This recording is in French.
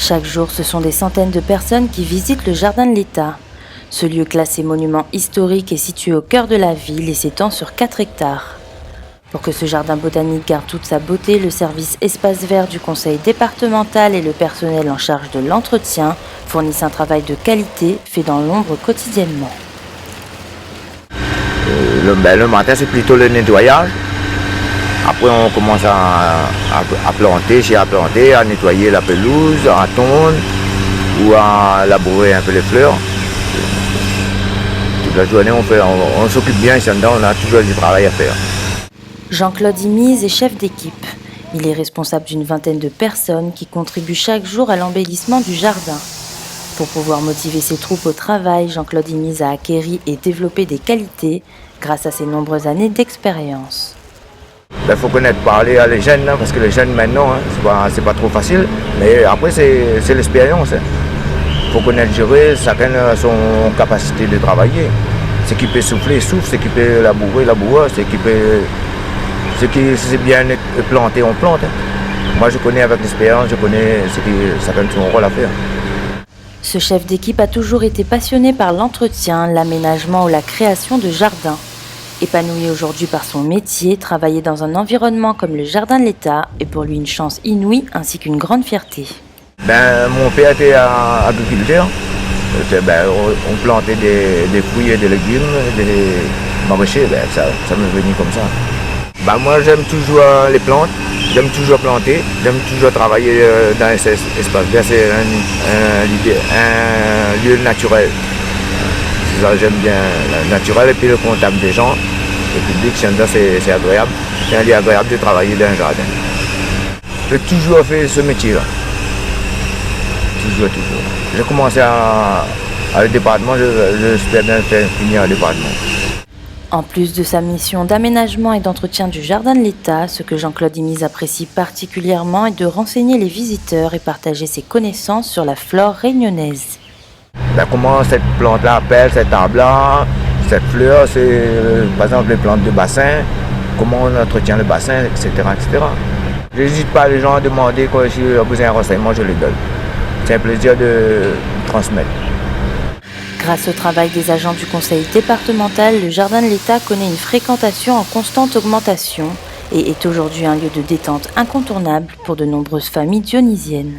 Chaque jour, ce sont des centaines de personnes qui visitent le jardin de l'État. Ce lieu classé monument historique est situé au cœur de la ville et s'étend sur 4 hectares. Pour que ce jardin botanique garde toute sa beauté, le service espace vert du conseil départemental et le personnel en charge de l'entretien fournissent un travail de qualité fait dans l'ombre quotidiennement. Le matin, c'est plutôt le nettoyage. Après, on commence à planter, à nettoyer la pelouse, à tondre ou à labourer un peu les fleurs. Toute la journée, on s'occupe bien ici dedans, on a toujours du travail à faire. Jean-Claude Imiz est chef d'équipe. Il est responsable d'une vingtaine de personnes qui contribuent chaque jour à l'embellissement du jardin. Pour pouvoir motiver ses troupes au travail, Jean-Claude Imiz a acquéri et développé des qualités grâce à ses nombreuses années d'expérience. Il faut connaître parler à les jeunes, parce que les jeunes maintenant, c'est pas trop facile. Mais après, c'est l'expérience. Il faut connaître gérer, chacun a son capacité de travailler. Ce qui peut souffler, souffle, ce qui peut labourer, laboure, ce qui c'est bien planter, on plante. Moi, je connais avec l'expérience, je connais ce qui chacun a son rôle à faire. Ce chef d'équipe a toujours été passionné par l'entretien, l'aménagement ou la création de jardins. Épanoui aujourd'hui par son métier, travailler dans un environnement comme le jardin de l'État est pour lui une chance inouïe ainsi qu'une grande fierté. Mon père était agriculteur. On plantait des fruits et des légumes, des maraîchers, ça m'est venu comme ça. Moi, j'aime toujours les plantes, j'aime toujours planter, j'aime toujours travailler dans ces espaces. C'est un lieu naturel. Ça, j'aime bien le naturel et puis le contact des gens. Le public, c'est agréable. C'est un lieu agréable de travailler dans un jardin. J'ai toujours fait ce métier-là. Toujours. J'ai commencé à le département, j'espère bien finir le département. En plus de sa mission d'aménagement et d'entretien du jardin de l'État, ce que Jean-Claude Imiz apprécie particulièrement est de renseigner les visiteurs et partager ses connaissances sur la flore réunionnaise. Comment cette plante-là appelle, cet arbre-là, cette fleur, c'est par exemple les plantes de bassin, comment on entretient le bassin, etc. Je n'hésite pas les gens à demander quand j'ai besoin d'un renseignement, je les donne. C'est un plaisir de transmettre. Grâce au travail des agents du conseil départemental, le jardin de l'État connaît une fréquentation en constante augmentation et est aujourd'hui un lieu de détente incontournable pour de nombreuses familles dionysiennes.